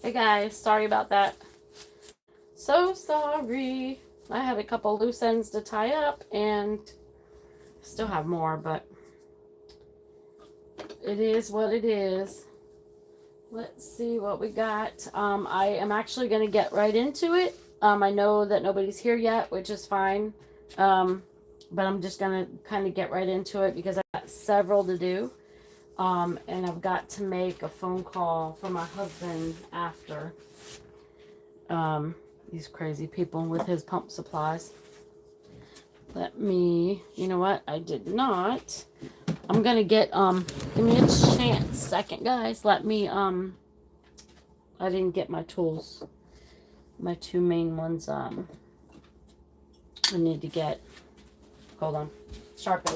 Hey guys, sorry about that. So sorry. I had a couple loose ends to tie up and still have more, but it is what it is. Let's see what we got. I am actually going to get right into it. I know that nobody's here yet, which is fine. But I'm just going to kind of get right into it because I've got several to do. And I've got to make a phone call for my husband after. These crazy people with his pump supplies. Let me, you know what? I did not. I'm going to get, give me a chance. Second, guys. Let me, I didn't get my tools. My two main ones, I need to get, hold on, sharpen.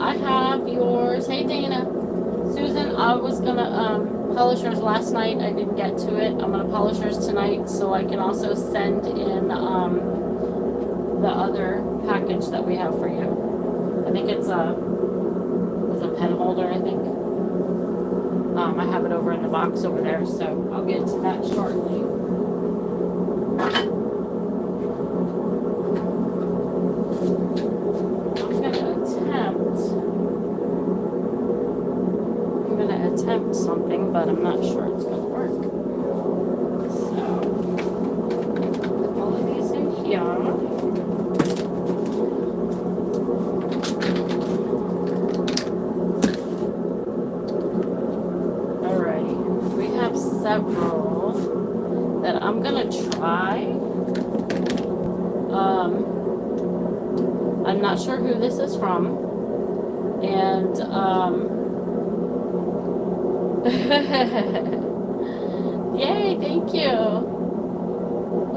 I have yours. Hey, Dana. Susan, I was going to polish yours last night. I didn't get to it. I'm going to polish yours tonight so I can also send in the other package that we have for you. I think it's a pen holder, I think. I have it over in the box over there, so I'll get to that shortly. Attempt something, but I'm not sure it's going to work. So, all of these in here. Alrighty, we have several that I'm going to try. I'm not sure who this is from, and yay, thank you.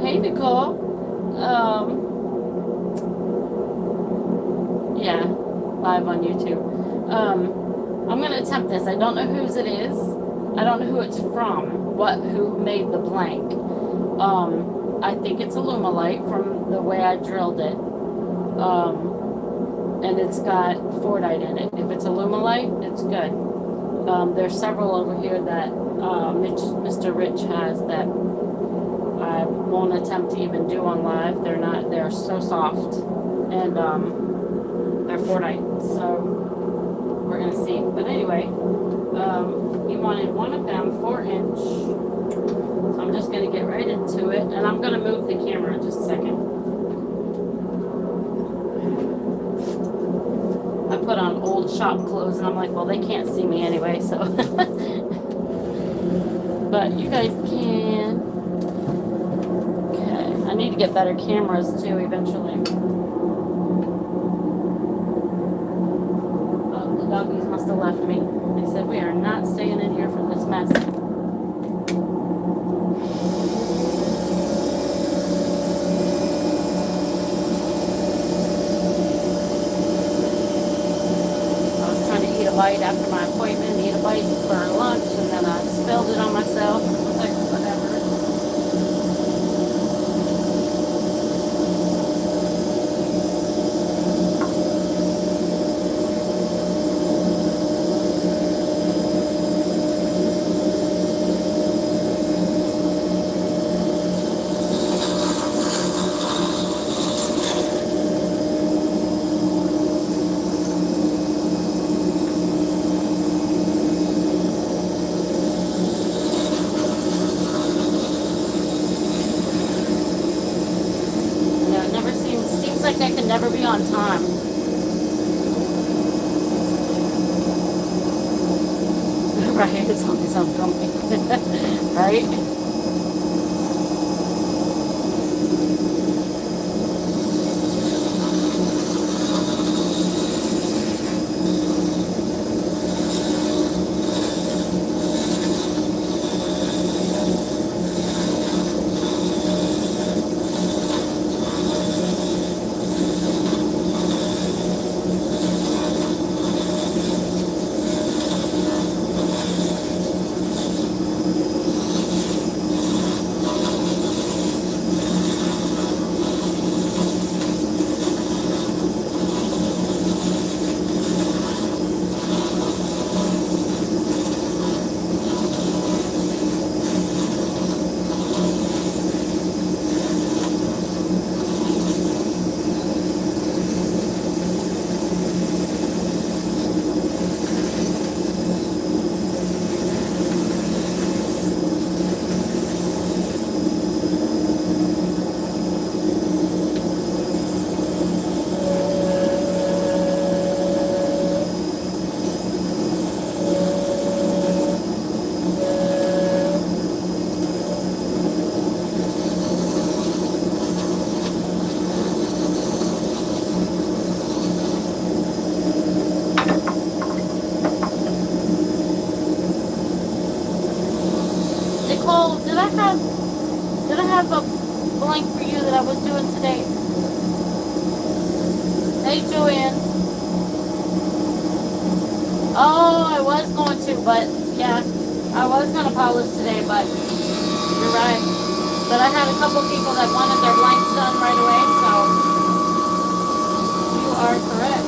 Hey, Nicole. Yeah, live on YouTube. I'm going to attempt this. I don't know whose it is. I don't know who it's from. Who made the blank. I think it's Alumilite from the way I drilled it. And it's got Fordite in it. If it's Alumilite, it's good. There's several over here that Mr. Rich has that I won't attempt to even do on live. They're so soft, and they're Fordite, so we're gonna see. But anyway, he wanted one of them 4-inch, so I'm just gonna get right into it, and I'm gonna move the camera in just a second. I put on old shop clothes and I'm like, well, they can't see me anyway, so. But you guys can. Okay, I need to get better cameras too eventually. Oh, the doggies must have left me. They said we are not staying in here for this mess. Bite after my appointment, eat a bite for lunch, and then I spilled it on myself. Like, whatever. Right, as long as I'm going. Right? Nicole, did I have a blank for you that I was doing today? Hey, Joanne. Oh, I was going to, but yeah, I was going to polish today, but you're right. But I had a couple people that wanted their blanks done right away, so you are correct.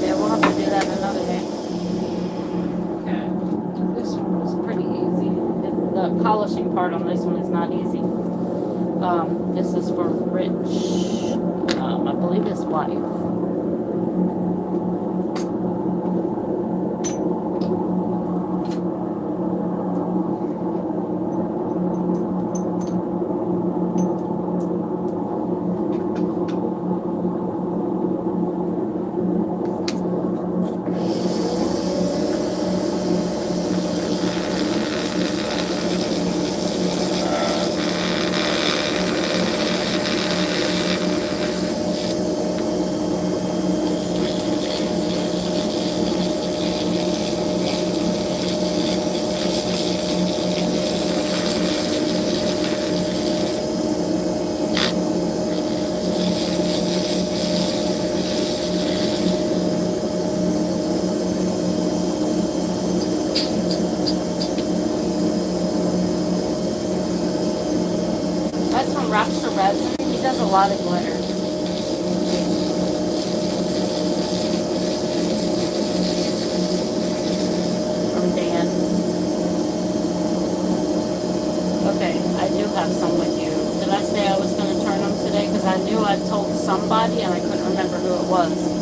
Yeah, we'll have to do that another day. Okay. This one was pretty easy. The polishing part on this one is not easy. This is for Rich. I believe his wife. That's from Rapture Resin. He does a lot of glitter. From Dan. Okay, I do have some with you. Did I say I was going to turn them today? Because I knew I told somebody and I couldn't remember who it was.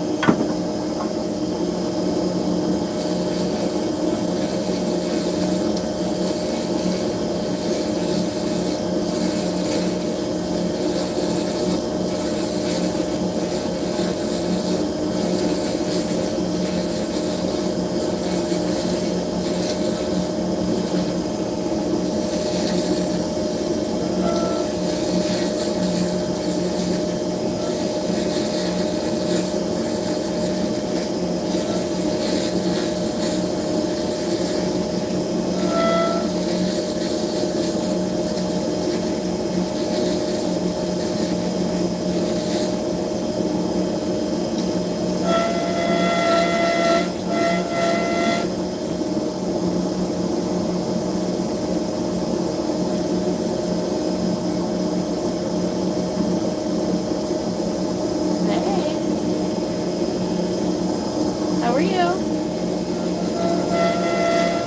How are you?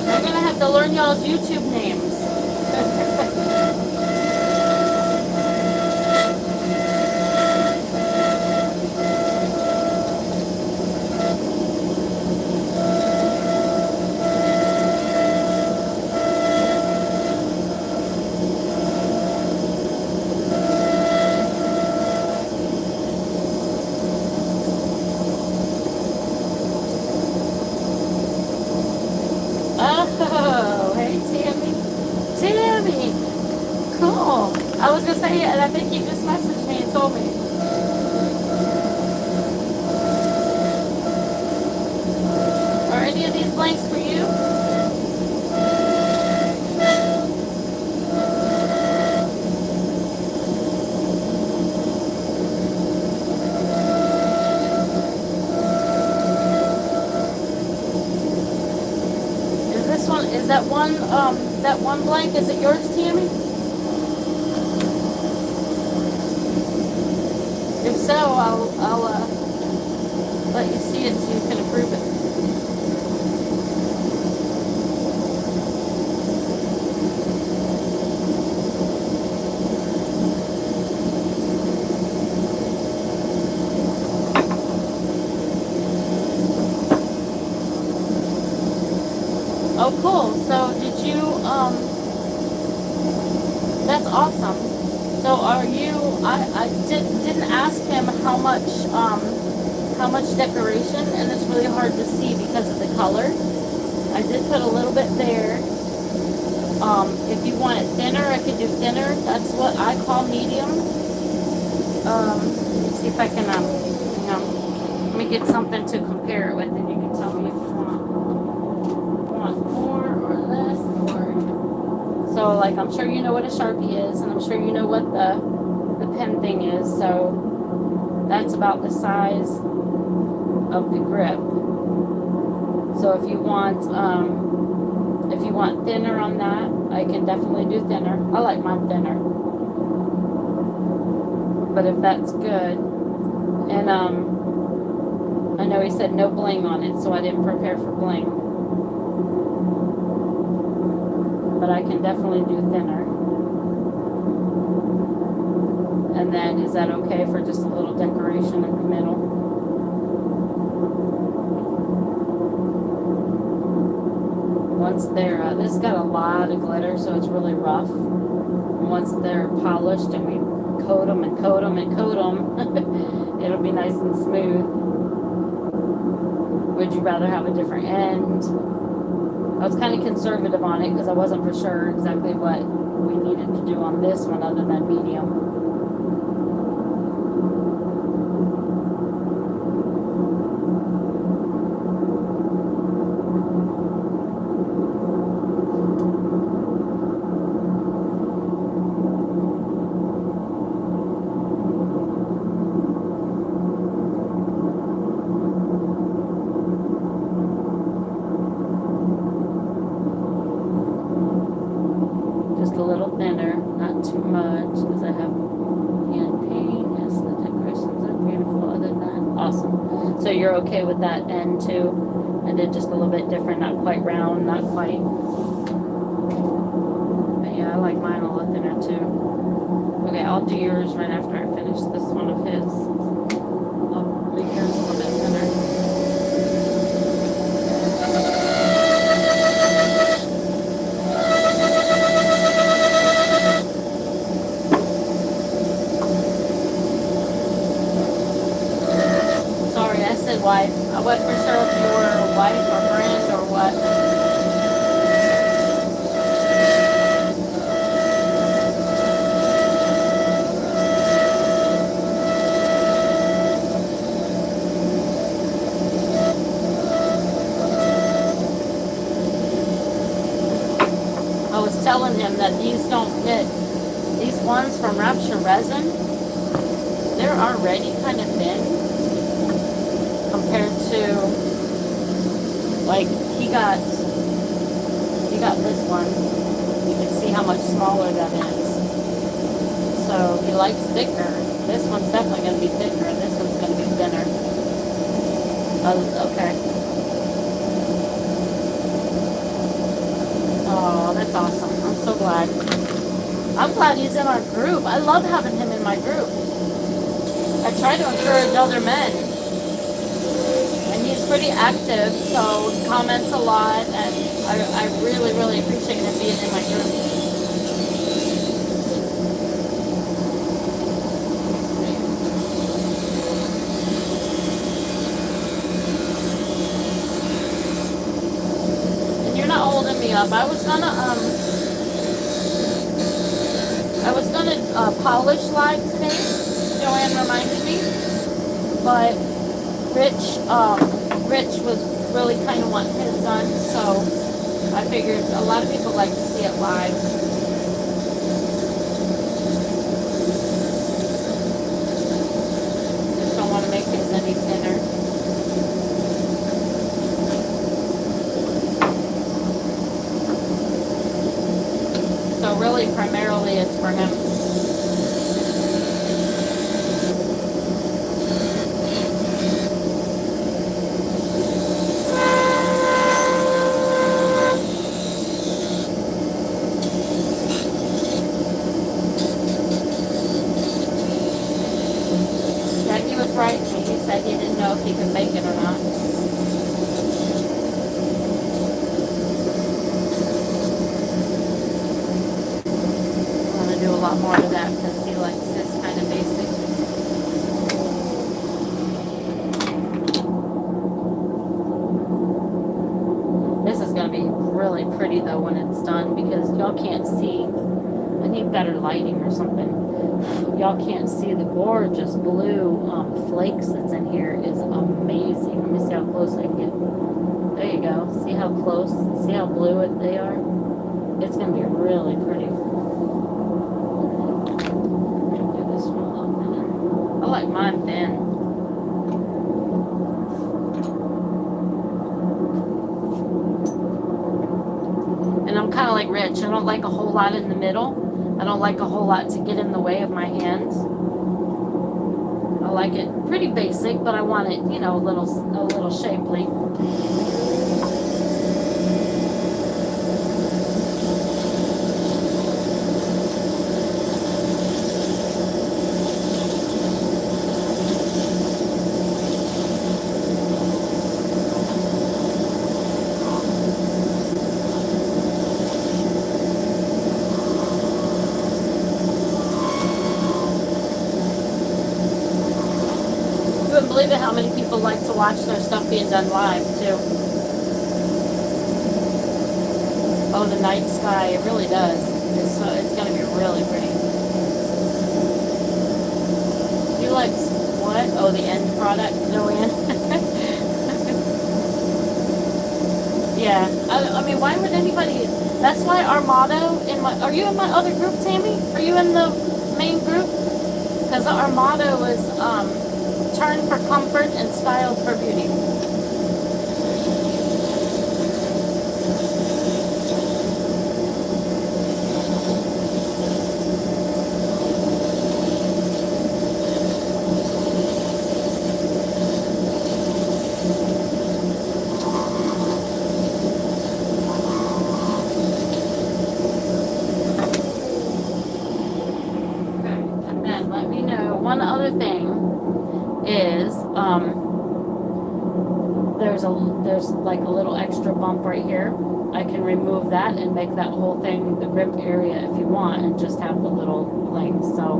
We're learn y'all's YouTube names. Oh, hey Tammy. Tammy! Cool. I was gonna say, and I think you just messaged me and told me. Are any of these blanks for you? Is that one blank, is it yours, Tammy? If so, I'll let you see it so you can approve it. Oh, cool. So did you, that's awesome. So are you, I didn't ask him how much decoration, and it's really hard to see because of the color. I did put a little bit there. If you want it thinner, I could do thinner. That's what I call medium. Let me see if I can, hang on. Let me get something to compare it with, and you can tell me if you want more or less, or so. Like, I'm sure you know what a Sharpie is, and I'm sure you know what the pen thing is. So that's about the size of the grip. So if you want thinner on that, I can definitely do thinner. I like mine thinner. But if that's good, and I know he said no bling on it, so I didn't prepare for bling. But I can definitely do thinner. And then, is that okay for just a little decoration in the middle? Once they're, this got a lot of glitter, so it's really rough. And once they're polished and we coat them and coat them and coat them, it'll be nice and smooth. Would you rather have a different end? I was kind of conservative on it because I wasn't for sure exactly what we needed to do on this one other than medium. Just a little thinner, not too much, because I have hand paint. Yes, the decorations are beautiful. Other than that, awesome. So you're okay with that end too? I did just a little bit different, not quite round, not quite. But yeah, I like mine a little thinner too. Okay, I'll do yours right after I finish this one of his. I'll make yours a little bit thinner. Wife. I wasn't for sure if you were a wife or friend or what. I was telling him that these don't fit. These ones from Rapture Resin, they're already kind of thin. Compared to, like, he got this one. You can see how much smaller that is. So he likes thicker. This one's definitely going to be thicker, and this one's going to be thinner. Okay. That's awesome. I'm so glad. I'm glad he's in our group. I love having him in my group. I try to encourage other men. And he's pretty active, so he comments a lot, and I really, really appreciate him being in my group. And you're not holding me up. I was gonna polish slide today. Joanne reminded me, but Rich was really kind of wanting his done, so I figured a lot of people like to see it live. Just don't want to make his any thinner. So really, primarily, it's for him. Right, he said he didn't know if he could make it or not. I want to do a lot more of that because he likes this kind of basic. This is going to be really pretty though when it's done because y'all can't see. I need better lighting or something. Y'all can't see the gorgeous blue flakes that's in here is amazing. Let me see how close I can get. There you go. See how close? See how blue they are? It's going to be really pretty. Do this one a little thinner. I like mine thin. And I'm kind of like Rich. I don't like a whole lot in the middle. I don't like a whole lot to get in the way of my hands. I like it pretty basic, but I want it, you know, a little shapely. Believe it how many people like to watch their stuff being done live too. Oh, the night sky, it really does. It's gonna be really pretty. You like what? Oh, the end product, Joanne. Yeah, I mean, why would anybody? That's why our motto are you in my other group, Tammy? Are you in the main group? Because our motto is turn for comfort and style for beauty. Okay, and then let me know one other thing. Is there's like a little extra bump right here. I can remove that and make that whole thing the grip area if you want and just have the little bling. So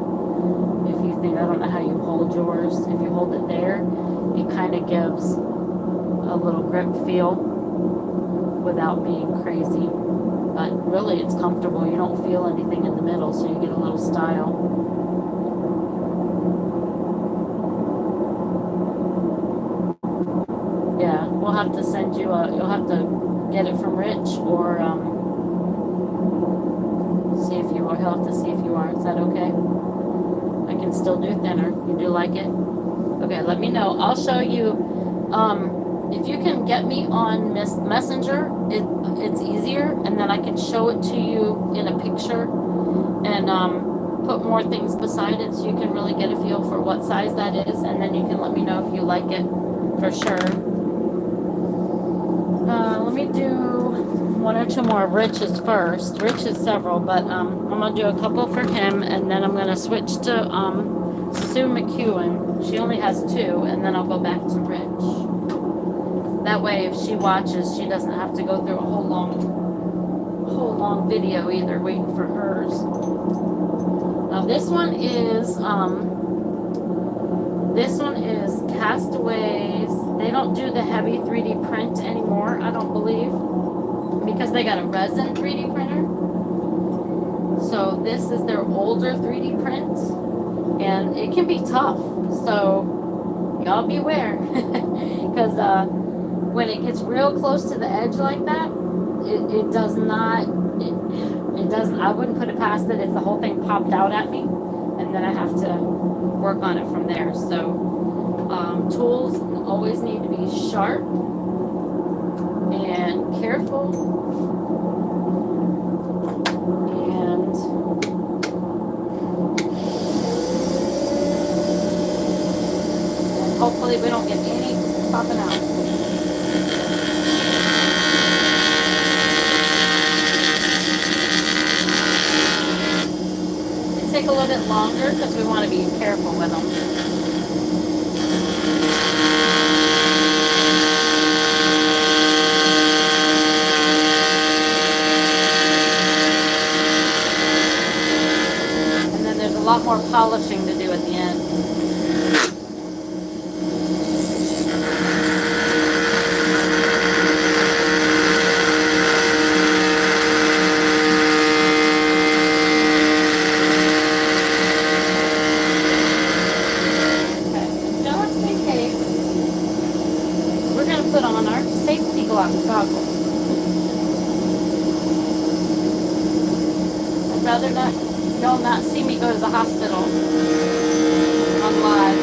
if you think, I don't know how you hold yours, if you hold it there, it kind of gives a little grip feel without being crazy. But really it's comfortable. You don't feel anything in the middle, so you get a little style. Yeah, we'll have to send you you'll have to get it from Rich or see if you are. He'll have to see if you are. Is that okay? I can still do thinner. You do like it? Okay, let me know. I'll show you. If you can get me on Messenger, it's easier, and then I can show it to you in a picture and put more things beside it so you can really get a feel for what size that is, and then you can let me know if you like it for sure. Let me do one or two more of Rich's first. Rich has several, but I'm gonna do a couple for him, and then I'm gonna switch to Sue McEwen. She only has two, and then I'll go back to Rich. That way, if she watches, she doesn't have to go through a whole long video either, waiting for hers. Now this one is Castaways. They don't do the heavy 3D print anymore, I don't believe, because they got a resin 3D printer. So this is their older 3D print, and it can be tough. So y'all beware, because when it gets real close to the edge like that, it does not. It doesn't. I wouldn't put it past it if the whole thing popped out at me, and then I have to work on it from there. So tools always need to be sharp and careful, and hopefully we don't get any popping out. They take a little bit longer because we want to be careful with them. A lot more polishing to do at the end. Okay, now let's make cake. We're going to put on our safety goggles. I'd rather not. Y'all not see me go to the hospital on live.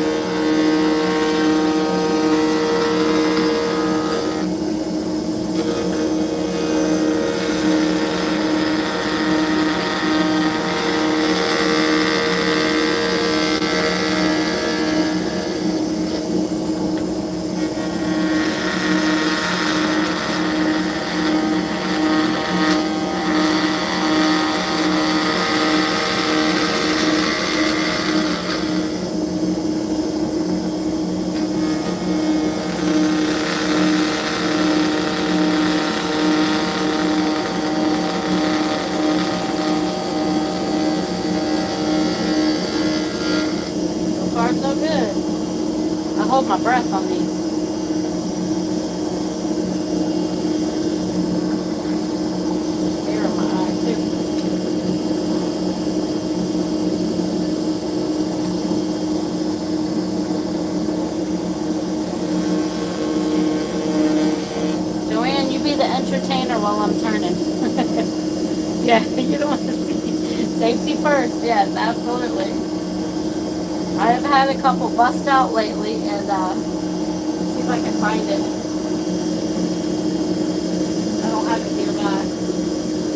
So good. I hold my breath on these. Hair in my eye too. Joanne, you be the entertainer while I'm turning. Yeah, you don't want to see. Safety first. Yes, absolutely. I have had a couple bust out lately, and see if I can find it. I don't have it nearby.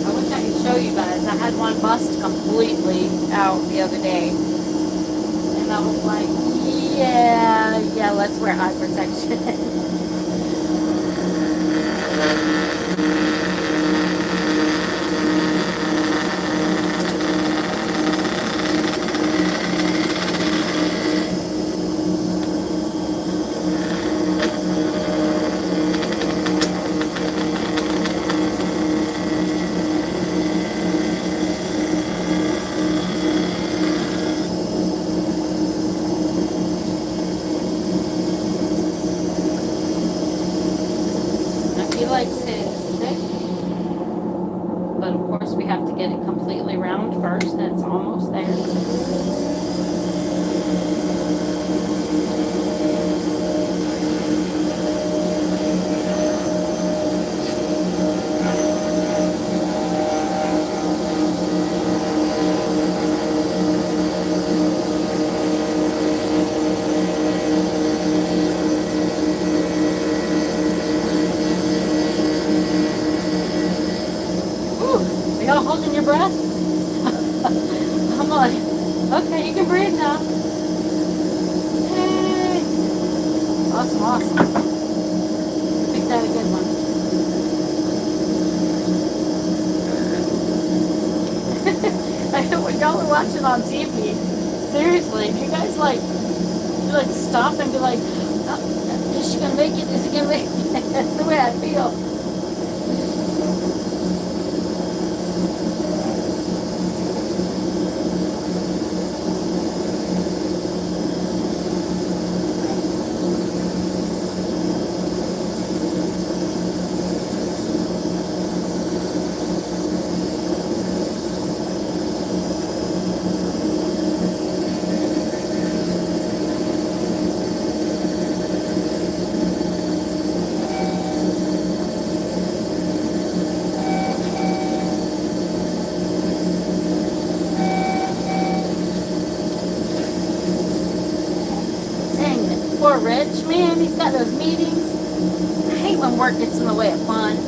I wish I could show you guys. I had one bust completely out the other day, and I was like, yeah, let's wear eye protection. He likes his thick, but of course we have to get it completely round first, and it's almost there. Y'all holding your breath? I'm like, okay, you can breathe now. Hey. Awesome. Picked out a good one. watch it on TV. Seriously, do you guys like stop and be like, oh, is she gonna make it? Is he gonna make it? That's the way I feel. Poor Rich, man, he's got those meetings. I hate when work gets in the way of fun.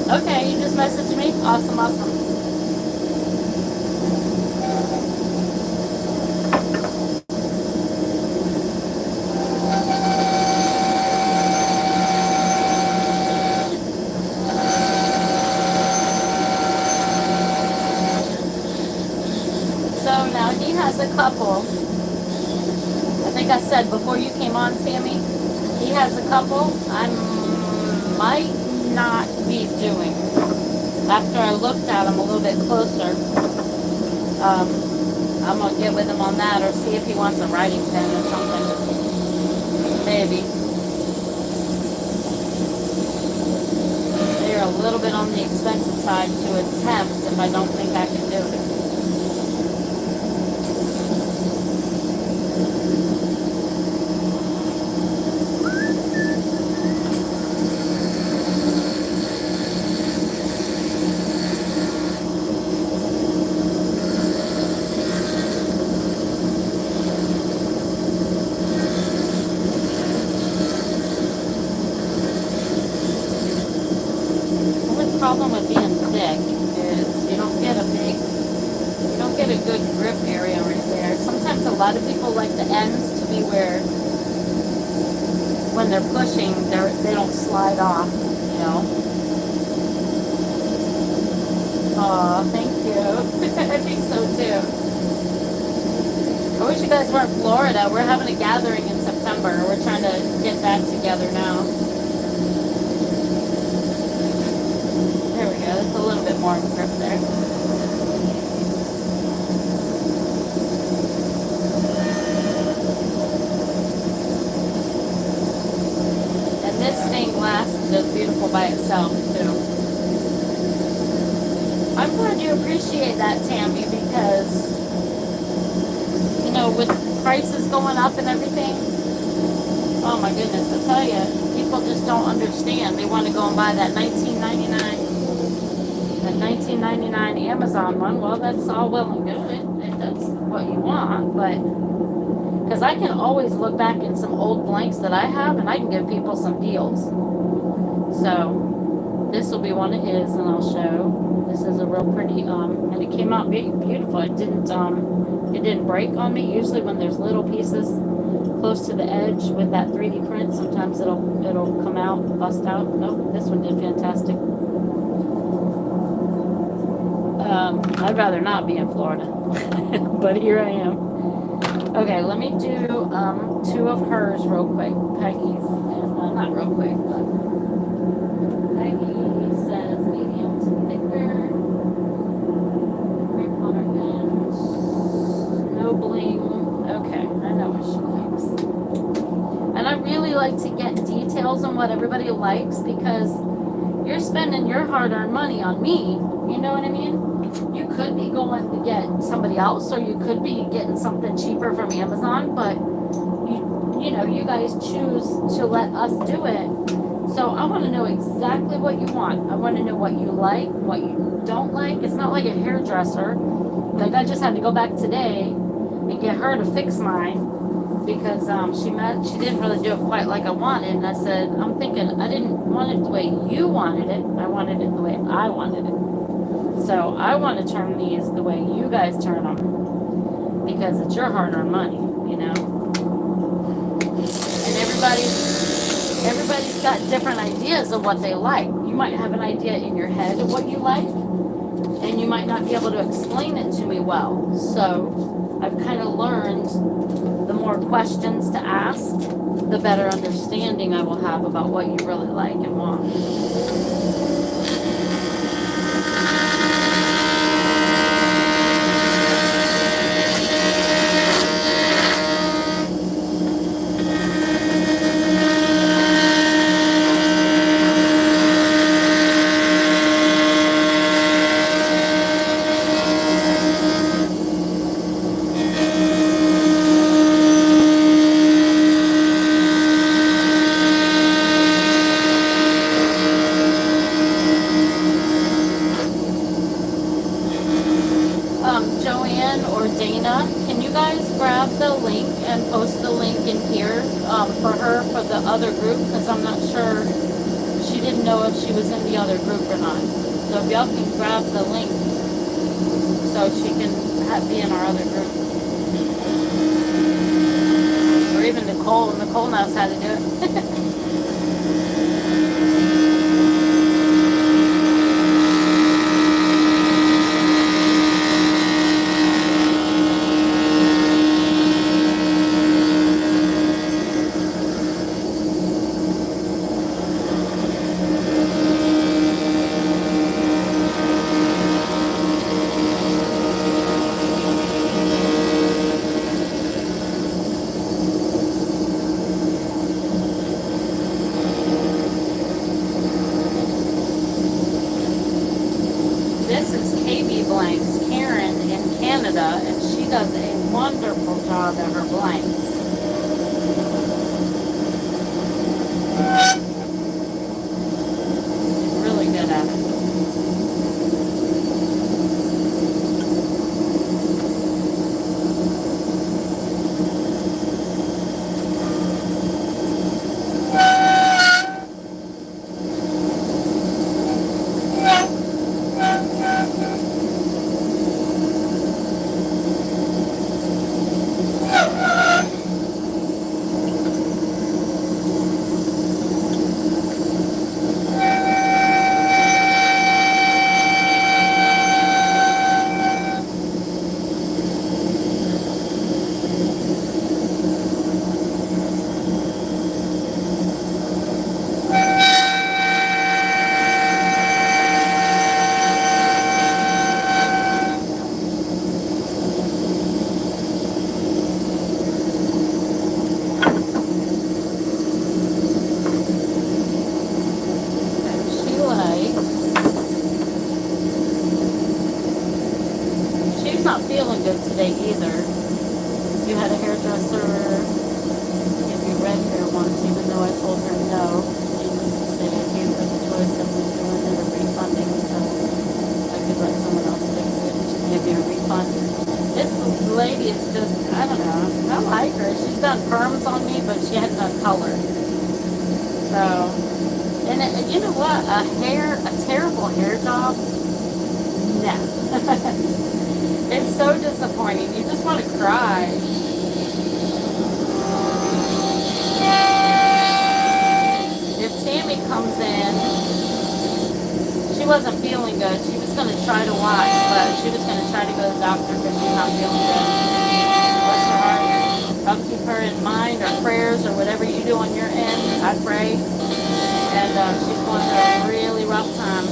Okay, you just messaged me? Awesome, awesome. So now he has a couple. I think I said before you came on, Sammy, he has a couple I might not be doing. After I looked at him a little bit closer, I'm going to get with him on that or see if he wants a writing pen or something. Maybe. They're a little bit on the expensive side to attempt if I don't think I can do it. Problem with being thick is you don't get a good grip area right there. Sometimes a lot of people like the ends to be where when they're pushing they don't slide off, you know. Aw, thank you. I think so too. I wish you guys were in Florida. We're having a gathering in September. We're trying to get that together now. There we go. That's a little bit more grip there. And this stained glass is just beautiful by itself, too. I'm glad you appreciate that, Tammy, because, you know, with prices going up and everything, oh my goodness, I tell you, people just don't understand. They want to go and buy that $19.99 Amazon one. Well, that's all well and good if that's what you want, but because I can always look back in some old blanks that I have and I can give people some deals. So this will be one of his, and I'll show. This is a real pretty and it came out beautiful. It didn't break on me. Usually when there's little pieces close to the edge with that 3D print, sometimes it'll come out, bust out. Nope, this one did fantastic. I'd rather not be in Florida, but here I am. Okay, let me do two of hers real quick. Peggy's, not real quick, but Peggy says medium to thicker, 3-quarter inch, no bling. Okay, I know what she likes. And I really like to get details on what everybody likes because You're spending your hard-earned money on me. You know what I mean? You could be going to get somebody else, or you could be getting something cheaper from Amazon, but you know, you guys choose to let us do it. So I want to know exactly what you want. I want to know what you like, what you don't like. It's not like a hairdresser. Like, I just had to go back today and get her to fix mine because she didn't really do it quite like I wanted. And I said, I'm thinking I didn't want it the way you wanted it. I wanted it the way I wanted it. So I want to turn these the way you guys turn them because it's your hard-earned money, you know. And everybody's got different ideas of what they like. You might have an idea in your head of what you like, and you might not be able to explain it to me well. So I've kind of learned the more questions to ask, the better understanding I will have about what you really like and want. Joanne or Dana, can you guys grab the link and post the link in here for her for the other group? Because I'm not sure, she didn't know if she was in the other group or not. So if y'all can grab the link so she can be in our other group. Or even Nicole. Nicole knows how to do it. This is KB Blanks, Karen in Canada, and she does a wonderful job at her blanks. She's really good at it. She's not feeling good today either. You had a hairdresser give you red hair once, even though I told her no. Needless to say, I gave her the choice of doing it or refunding, so I could let someone else fix it and she give you a refund. This lady is just, I don't know, I like her. She's done perms on me, but she hasn't done color. So, and you know what? A terrible hair job? No. It's so disappointing. You just want to cry. If Tammy comes in, she wasn't feeling good. She was going to try to watch, but she was going to try to go to the doctor because she's not feeling good. Bless her heart. I'll keep her in mind or prayers or whatever you do on your end. I pray. And she's going through a really rough time.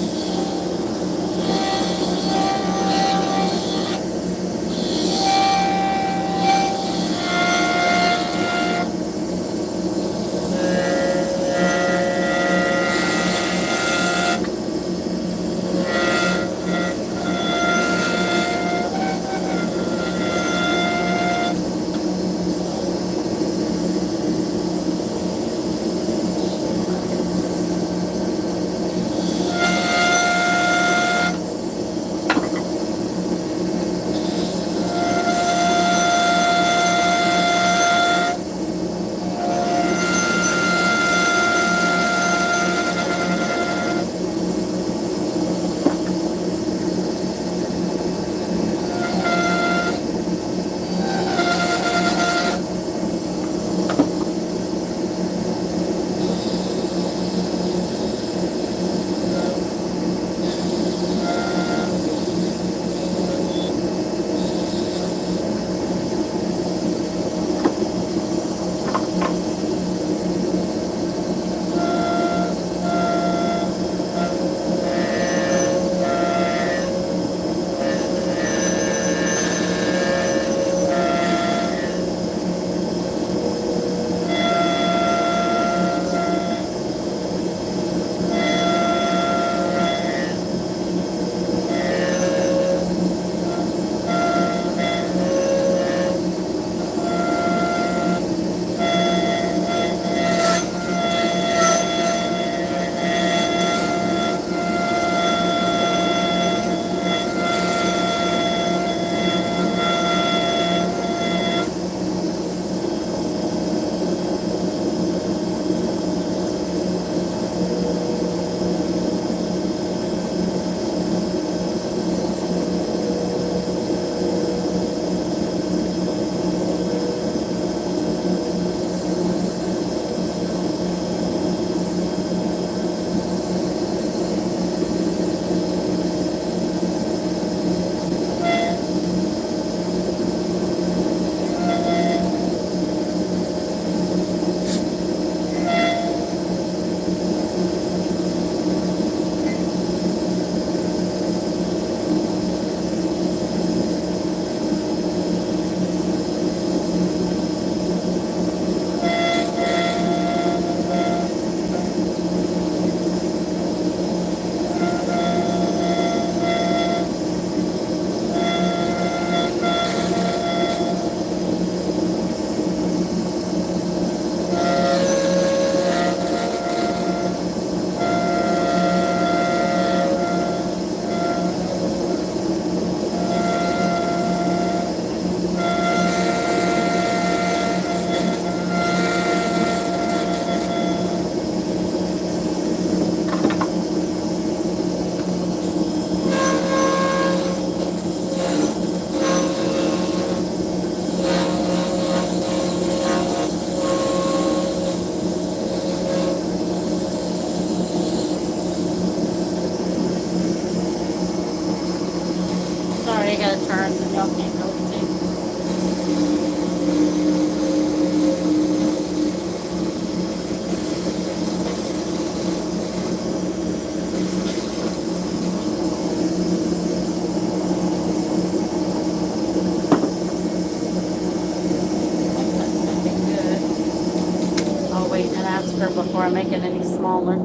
thicker before I make it any smaller.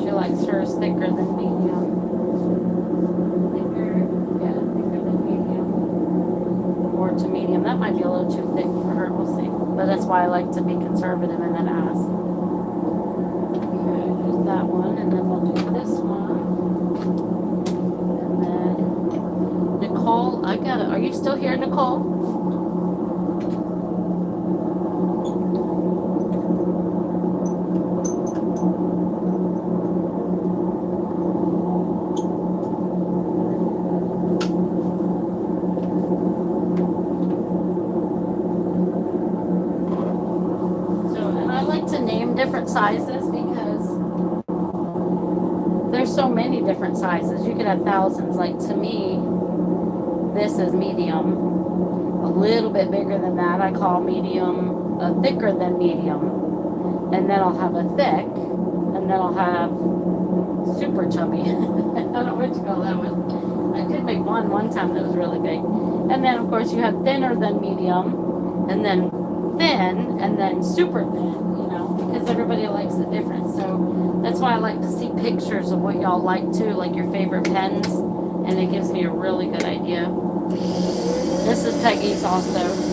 She likes hers thicker than medium. Thicker, yeah, thicker than medium. Or to medium. That might be a little too thick for her, we'll see. But that's why I like to be conservative and then ask. Okay, there's that one, and then we'll do this one. And then Nicole, are you still here, Nicole? Different sizes because there's so many different sizes. You could have thousands. Like to me, this is medium. A little bit bigger than that, I call medium. Thicker than medium, and then I'll have a thick, and then I'll have super chubby. I don't know what you call that one. I did make one time that was really big, and then of course you have thinner than medium, and then thin, and then super thin. Because everybody likes it different. So that's why I like to see pictures of what y'all like too, like your favorite pens, and it gives me a really good idea. This is Peggy's also.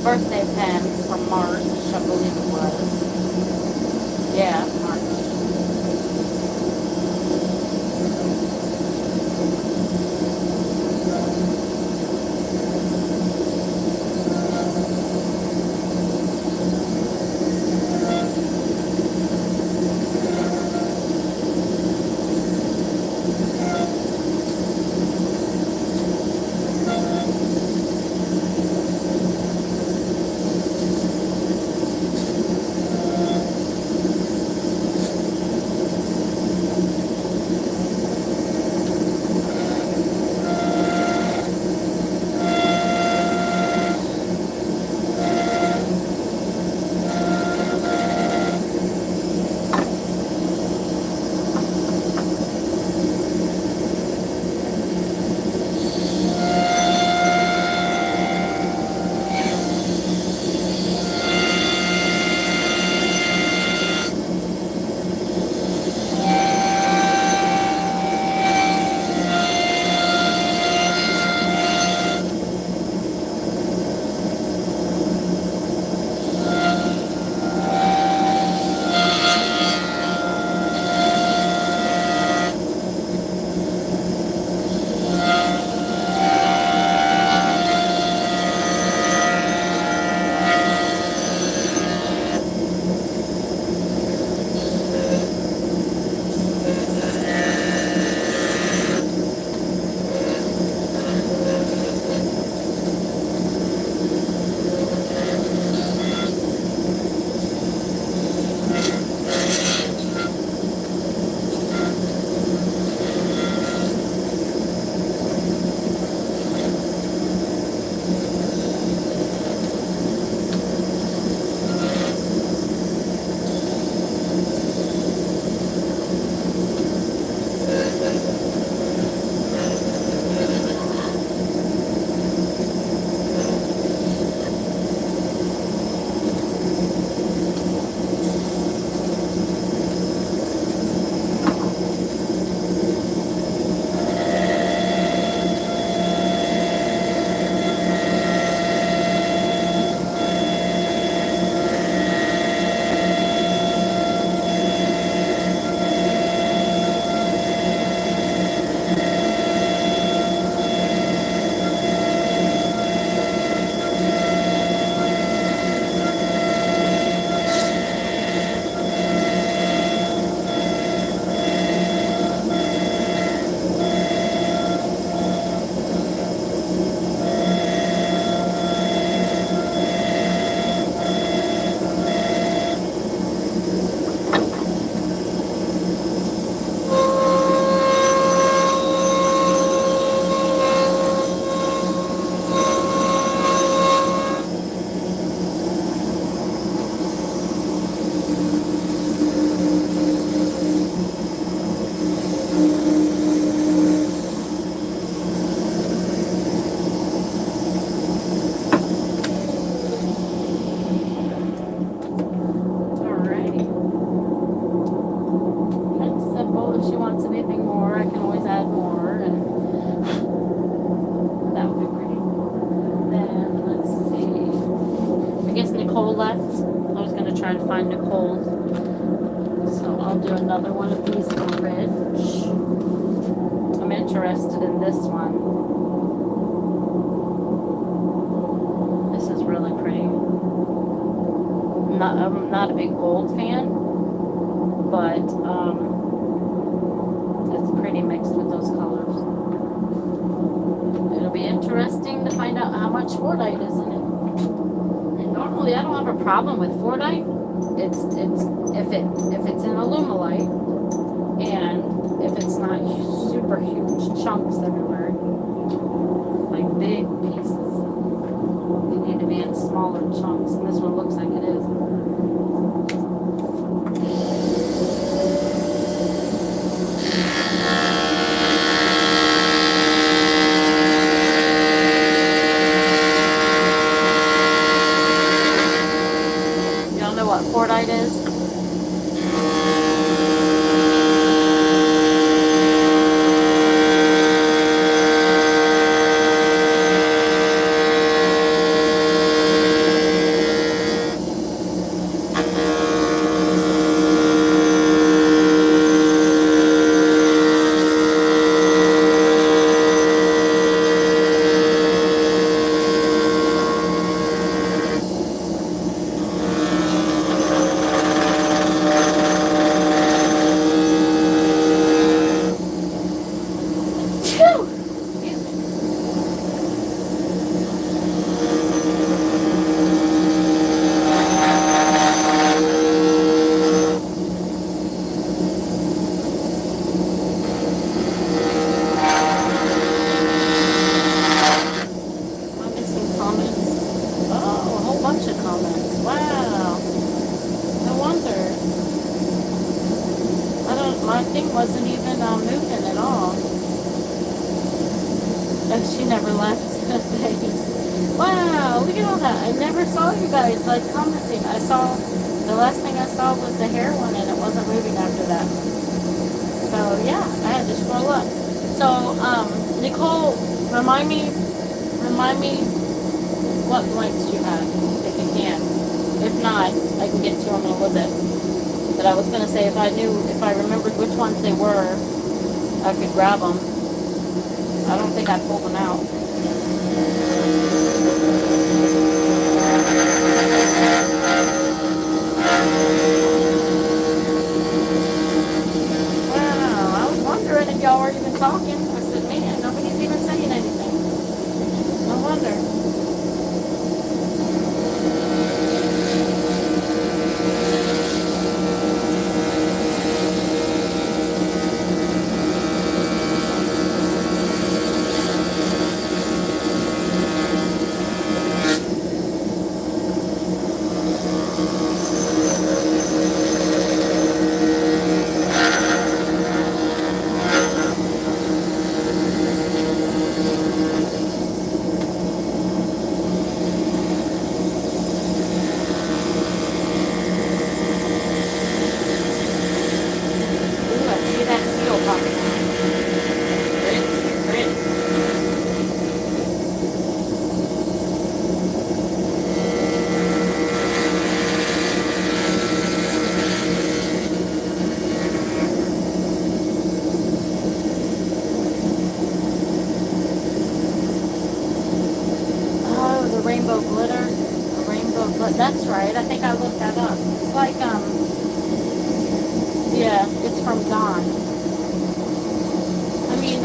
Birthday pen from March, I believe it was. Yeah, March. try to find Nicole's. So I'll do another one of these for Rich. I'm interested in this one. This is really pretty. I'm not a big gold fan, but it's pretty mixed with those colors. It'll be interesting to find out how much Fordite is in it. And normally I don't have a problem with Fordite. It's if it's in Alumilite and if it's not super huge chunks everywhere, like big pieces. They need to be in smaller chunks, and this one looks like it is. Y'all know what Fordite is? Wasn't even moving at all. And she never left. Wow, look at all that. I never saw you guys like commenting. I saw, the last thing I saw was the hair one and it wasn't moving after that. So yeah, I had to scroll up. So, Nicole, remind me what blanks you have, if you can. If not, I can get to them in a little bit. But I was going to say, if I remembered which ones they were, I could grab them. I don't think I pulled them out. Wow, I was wondering if y'all were even talking. I said, man, nobody's even saying anything. No wonder. Rainbow glitter, that's right, I think I looked that up. It's like, yeah, it's from Don. I mean,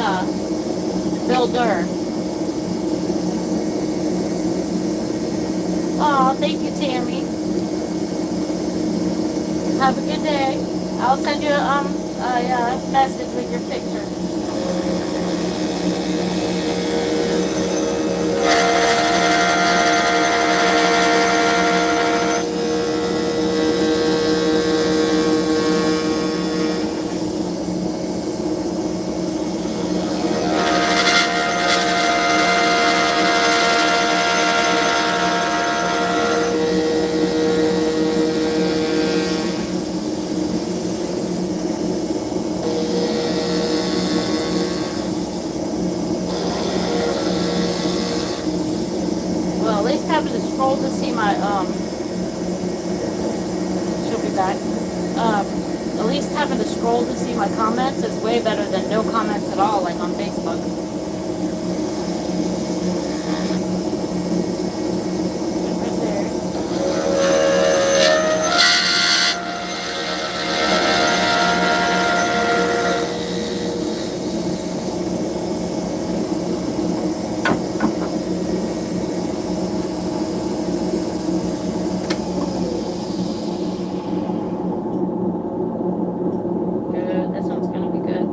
Bill Durr. Oh, thank you, Tammy. Have a good day. I'll send you a message with your picture. Having to scroll to see my feedback. At least having to scroll to see my comments is way better than no comments at all, like on Facebook. Right there. Good, this one's gonna be good.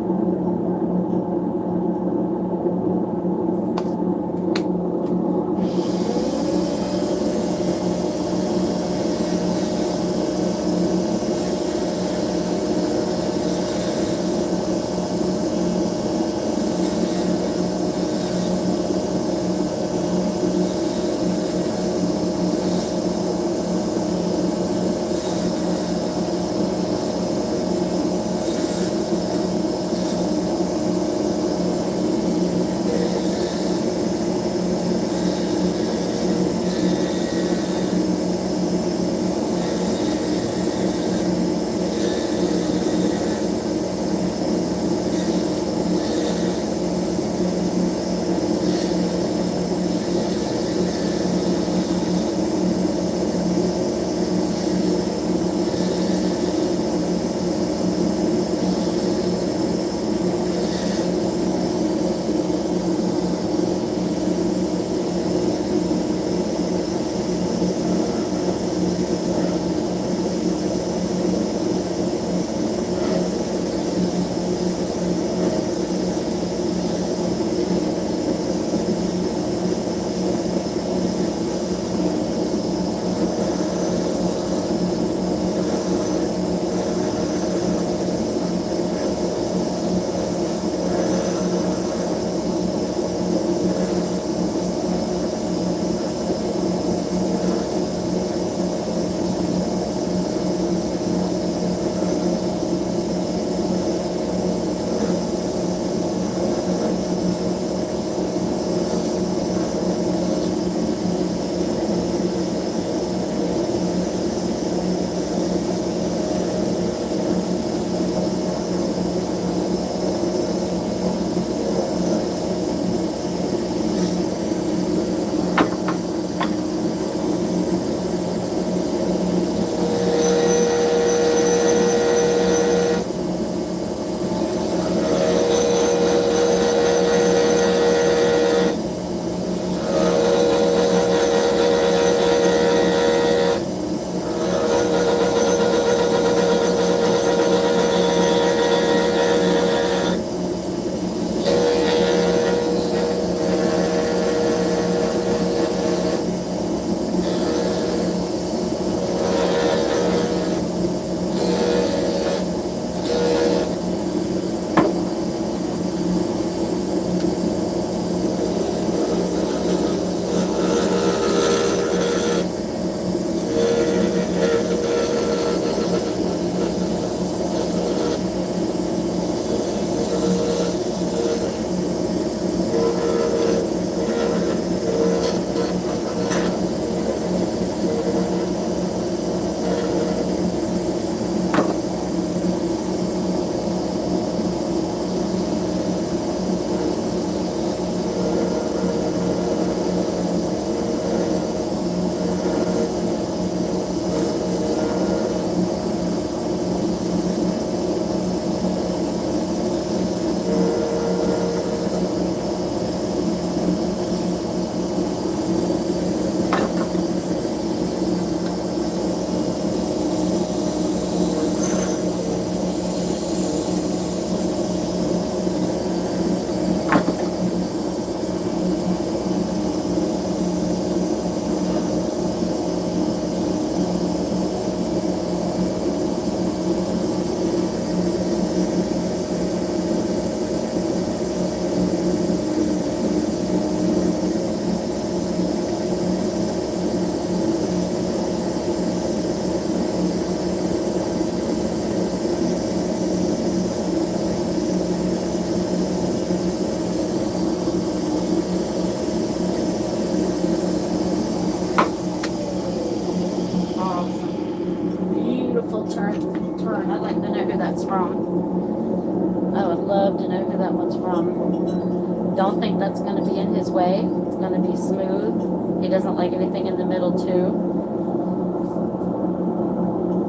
don't think that's going to be in his way. It's going to be smooth. He doesn't like anything in the middle too.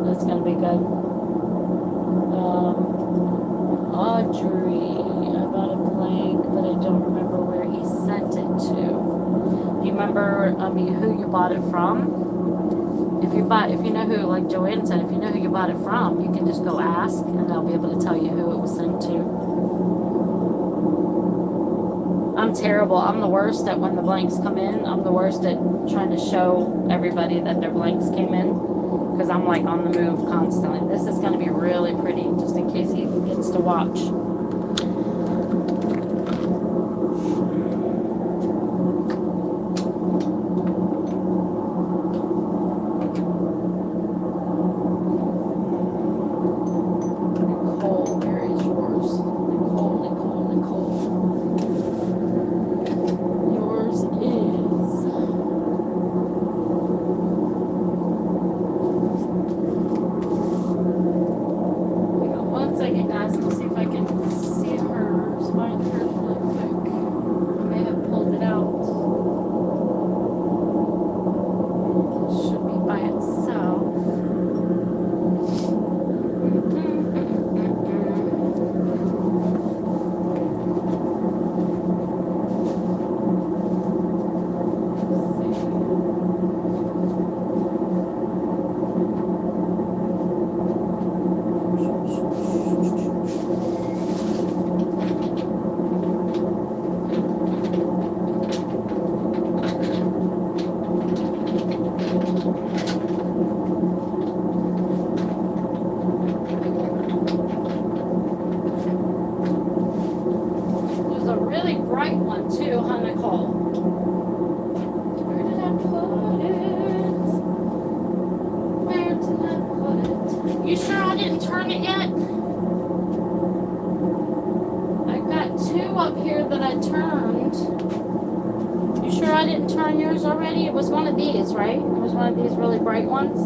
That's going to be good. Audrey, I bought a blank, but I don't remember where he sent it to. Do you remember who you bought it from? If you know who, like Joanne said, if you know who you bought it from, you can just go ask, and they'll be able to tell you who it was sent to. I'm terrible. I'm the worst at when the blanks come in. I'm the worst at trying to show everybody that their blanks came in, because I'm like on the move constantly. This is going to be really pretty, just in case he gets to watch. Nicole, where is yours? Nicole. Yours is... One second, guys. We'll see if I can see hers. Find hers really quick. I may have pulled it out. It should be by itself. There's a really bright one too, huh, Nicole? Where did I put it? Where did I put it? You sure I didn't turn it yet? I've got two up here that I turned. You sure I didn't turn yours already? It was one of these, right? It was one of these really bright ones.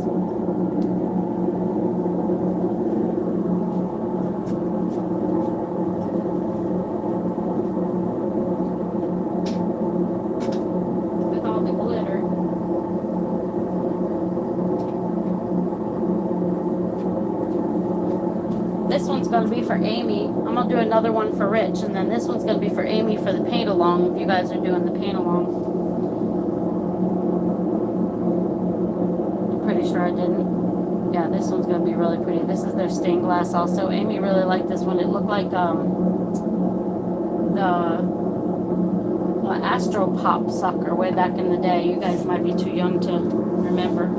With all the glitter. This one's going to be for Amy. I'm going to do another one for Rich, and then this one's going to be for Amy for the paint along, if you guys are doing the paint along. I'm pretty sure I didn't. Yeah, this one's going to be really pretty. This is their stained glass also. Amy really liked this one. It looked like the Astro Pop sucker way back in the day. You guys might be too young to remember.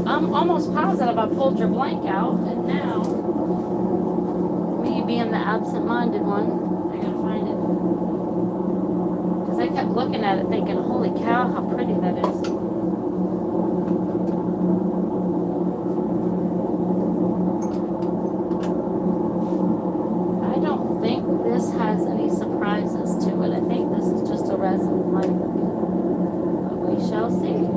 I'm almost positive I pulled your blank out, and now, me being the absent-minded one, I gotta find it. Because I kept looking at it thinking, holy cow, how pretty that is. I don't think this has any surprises to it. I think this is just a resin blank. But we shall see.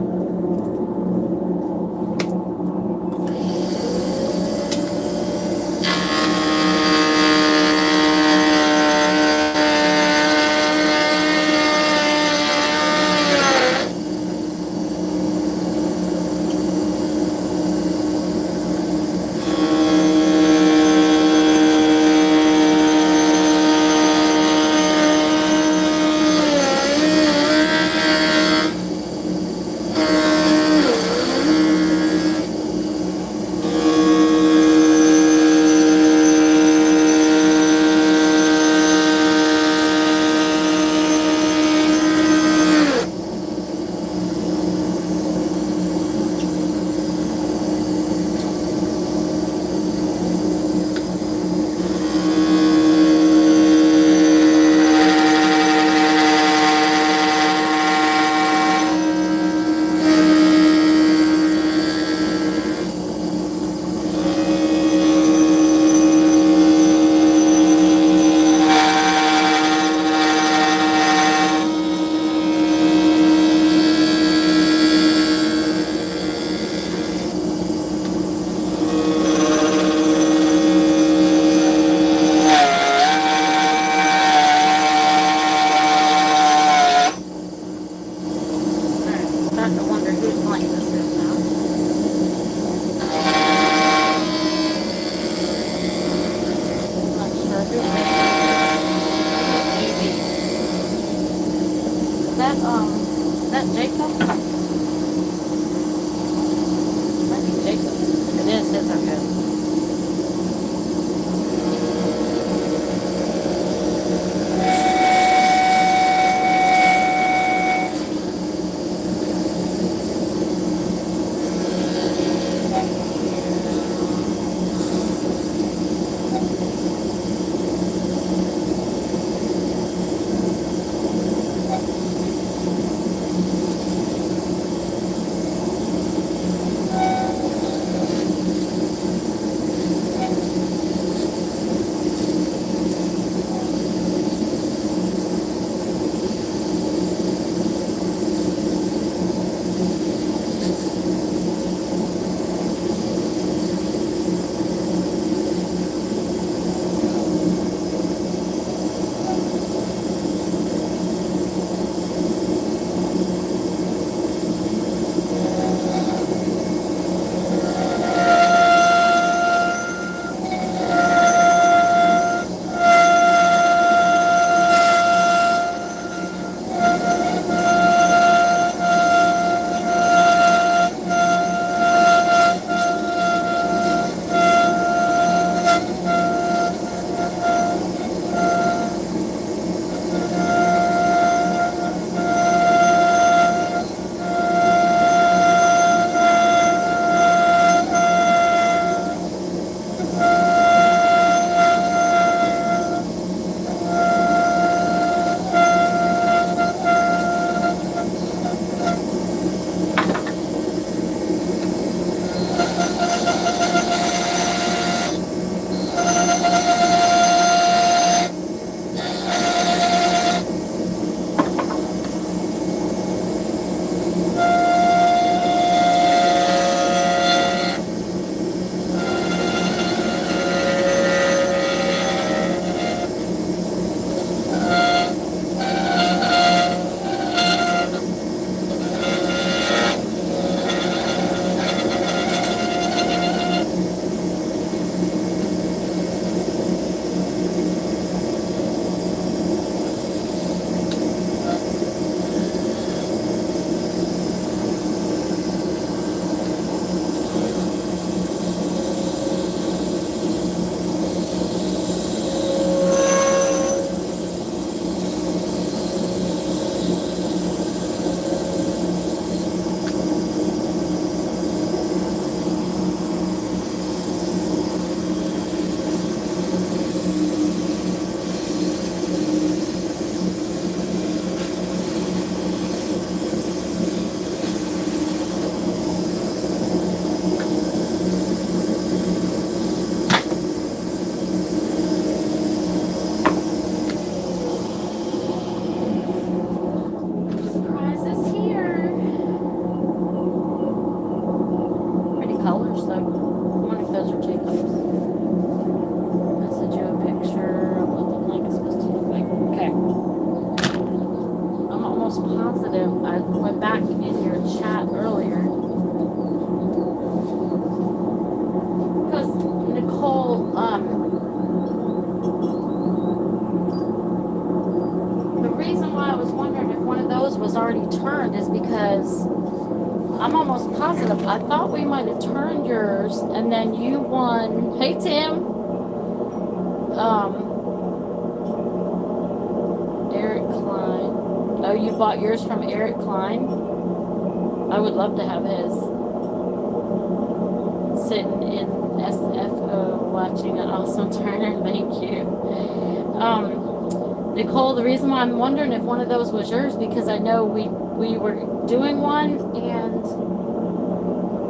whose blank this is now. Not sure who made it. Is that Jacob? Might be Jacob. If it is, his are good. I thought we might have turned yours, and then you won. Hey, Tim. Eric Klein. Oh, you bought yours from Eric Klein? I would love to have his. Sitting in SFO watching an awesome Turner. Thank you. Nicole, the reason why I'm wondering if one of those was yours, because I know we were doing one,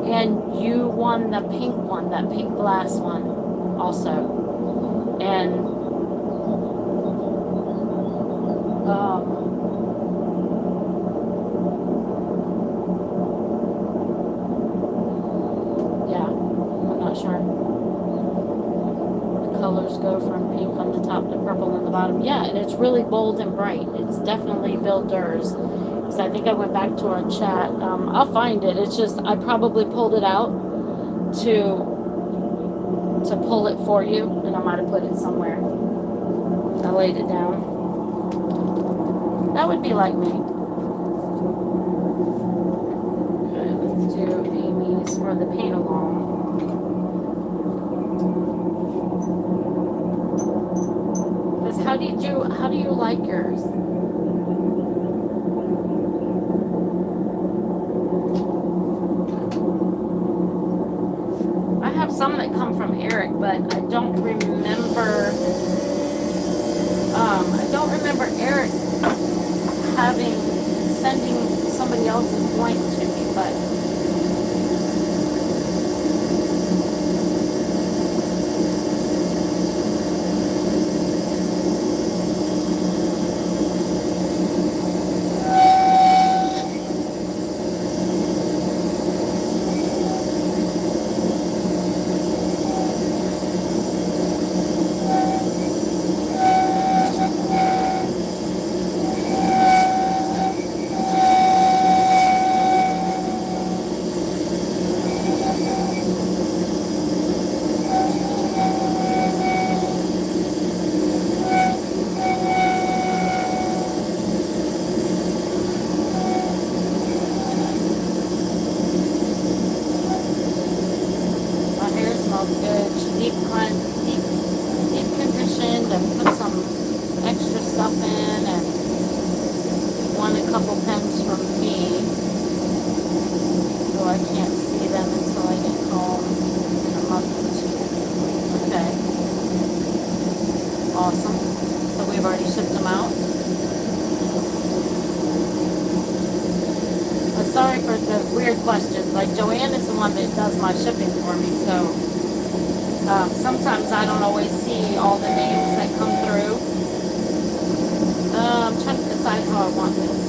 and you won the pink one, that pink glass one also. And yeah, I'm not sure. The colors go from pink on the top to purple on the bottom. Yeah, and it's really bold and bright. It's definitely Bill Durr's. because I think I went back to our chat. I'll find it. It's just I probably pulled it out to pull it for you, and I might have put it somewhere. I laid it down. That would be like me. Okay, let's do Amy's for the paint along. Because how do you like yours? I have some that come from Eric, but I don't remember. I don't remember Eric sending somebody else's blank to me, but. Sometimes I don't always see all the names that come through. I'm trying to decide how I want this.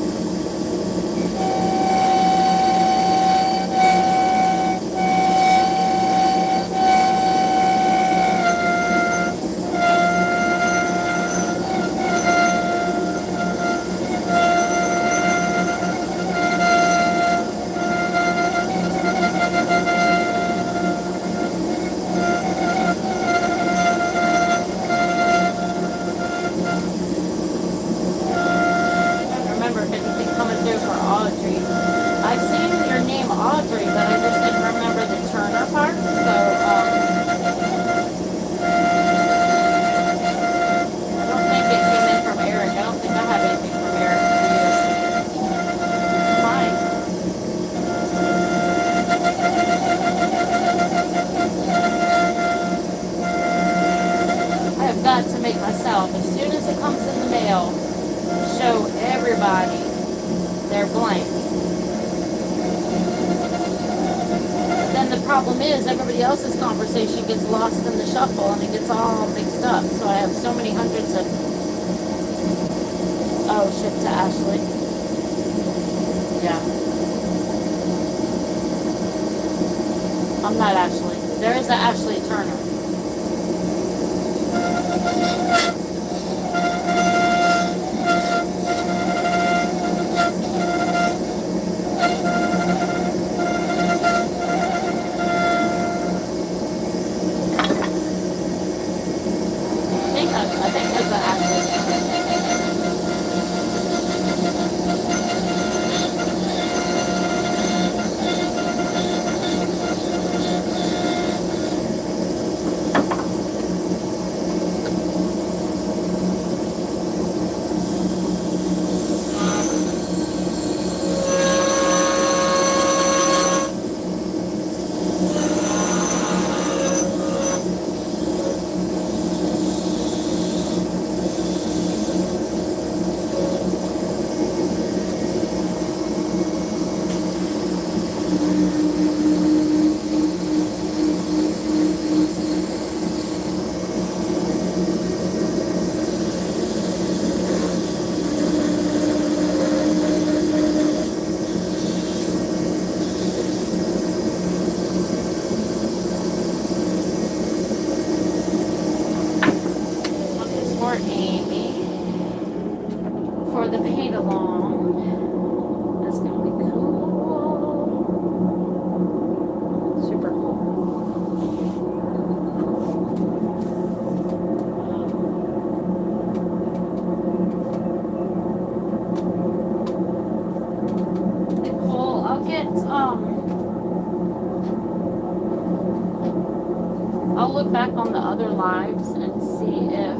I'll look back on the other lives and see if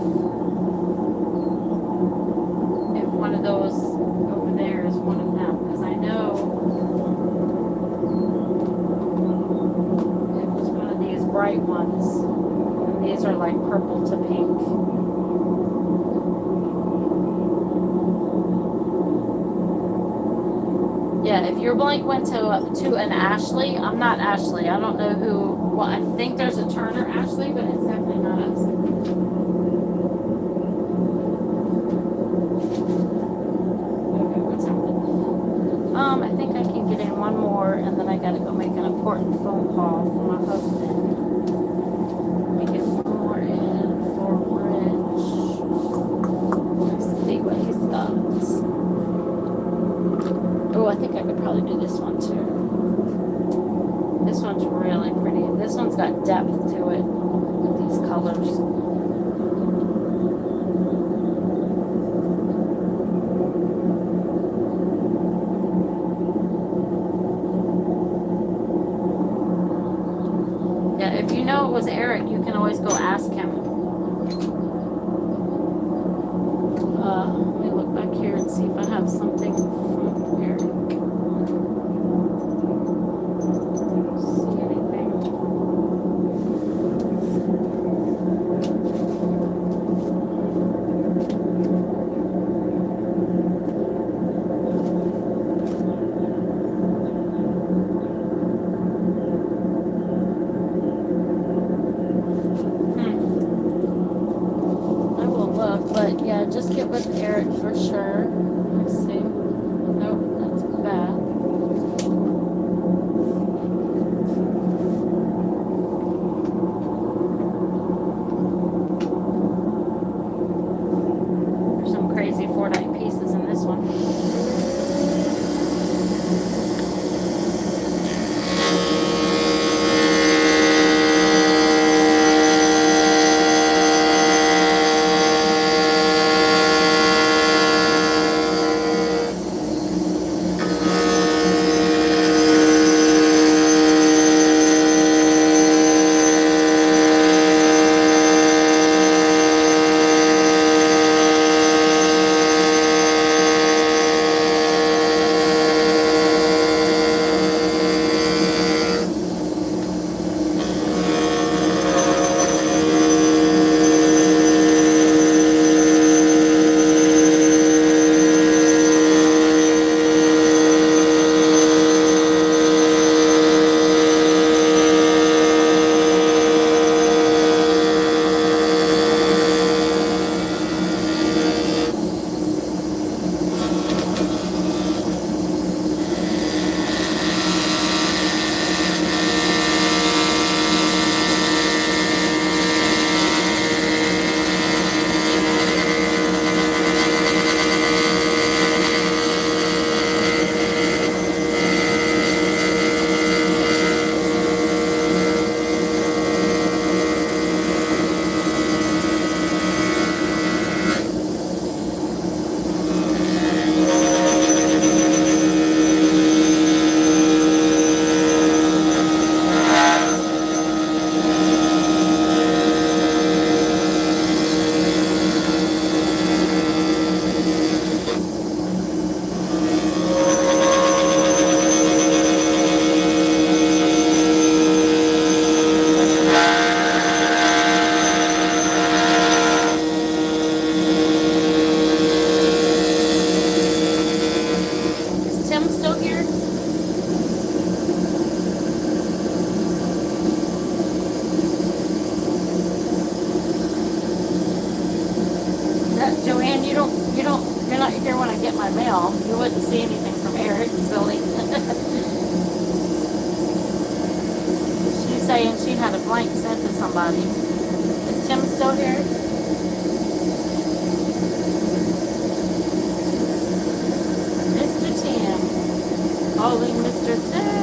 one of those over there is one of them, because I know it was one of these bright ones, and these are like purple to pink. Yeah, if your blank went to an Ashley, I'm not Ashley. I don't know who. Well, I think there's a Turner Ashley, but it's definitely not us. Okay, what's happening? I think I can get in one more, and then I gotta go make an important phone call for my husband. Let me get one more in for Rich. Let's see what he's got. Oh, I think I could probably do this one too. This one's really pretty. This one's got depth to it with these colors. Yeah, if you know it was Eric, you can always go ask him. Let me look back here and see if I have something from Eric. See anything? I will look, but yeah, just get with Eric for sure. Let's see. Nope, that's bad. There's some crazy 4-dye pieces in this one. Saying she had a blank sent to somebody. Is Tim still here? Mr. Tim. Calling Mr. Tim.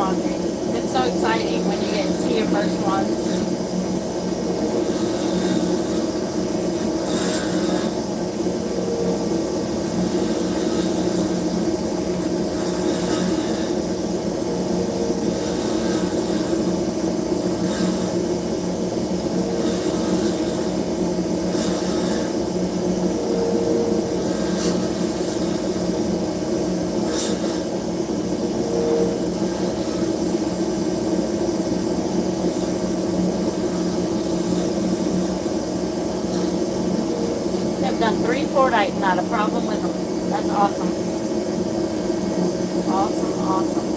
laundry. It's so exciting when you get to see your first ones. I've done 3 Fordite, not a problem with them. That's awesome. Awesome, awesome.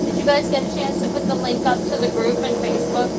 Did you guys get a chance to put the link up to the group in Facebook?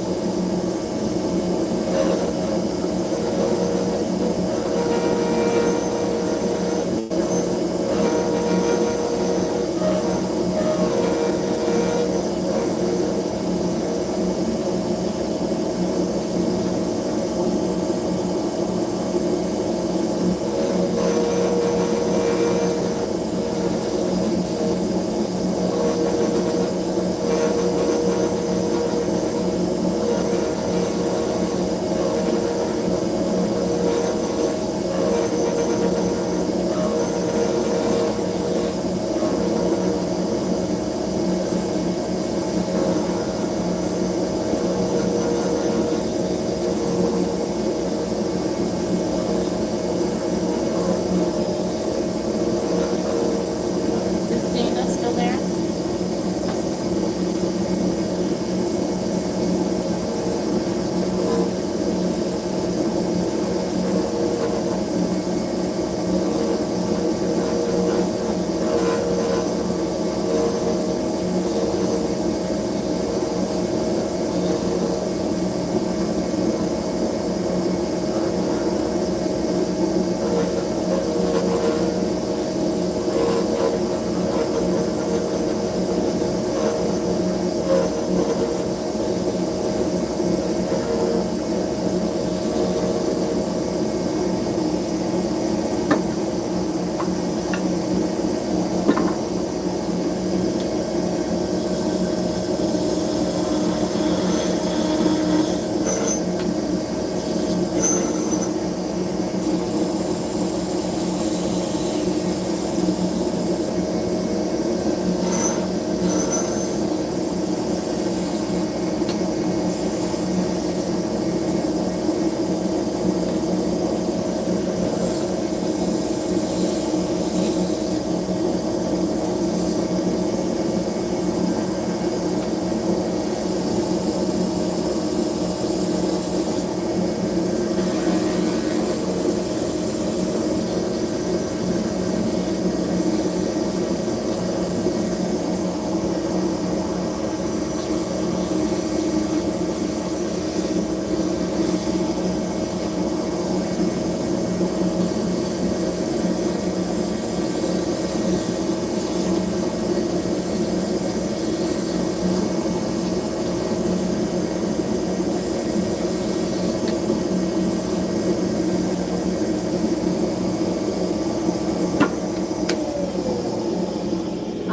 Is Dana still there?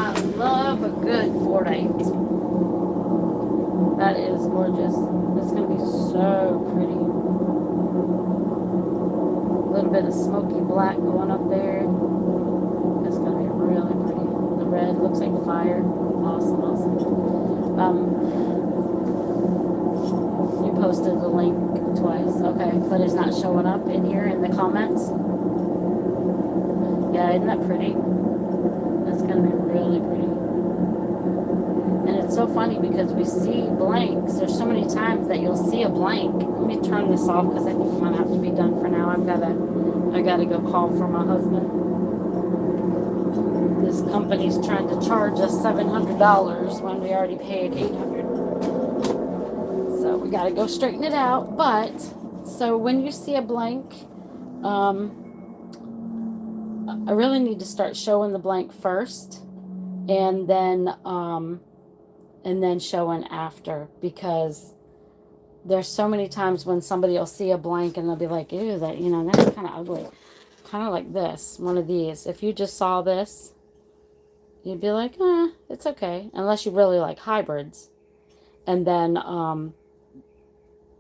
I love a good Fordite. That is gorgeous. It's going to be so pretty. A little bit of smoky black going up there. It's going to be really pretty. The red looks like fire. Awesome, awesome. You posted the link twice. Okay, but it's not showing up in here in the comments. Yeah, isn't that pretty? That's going to be really pretty. And it's so funny because we see blanks. There's so many times that you'll see a blank. Let me turn this off because I think I'm going to have to be done for now. I gotta go call for my husband. company's trying to charge us $700 when we already paid $800. So we got to go straighten it out. But so when you see a blank, I really need to start showing the blank first, and then showing after, because there's so many times when somebody will see a blank and they'll be like, ew, that, that's kind of ugly. Kind of like this, one of these. If you just saw this, you'd be like, it's okay. Unless you really like hybrids. And then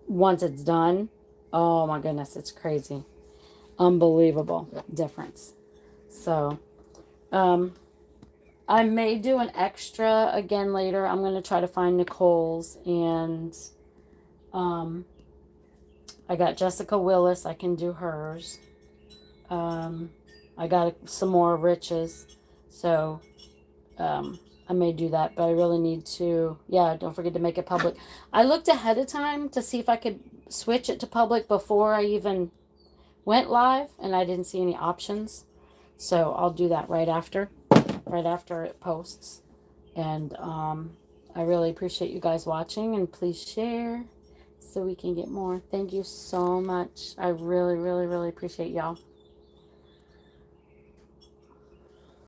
once it's done, oh my goodness, it's crazy. Unbelievable difference. So, I may do an extra again later. I'm going to try to find Nicole's, and I got Jessica Willis. I can do hers. I got some more Riches, so I may do that, but I really need to, don't forget to make it public. I looked ahead of time to see if I could switch it to public before I even went live, and I didn't see any options, so I'll do that right after it posts. And I really appreciate you guys watching, and please share so we can get more. Thank you so much. I really, really, really appreciate y'all.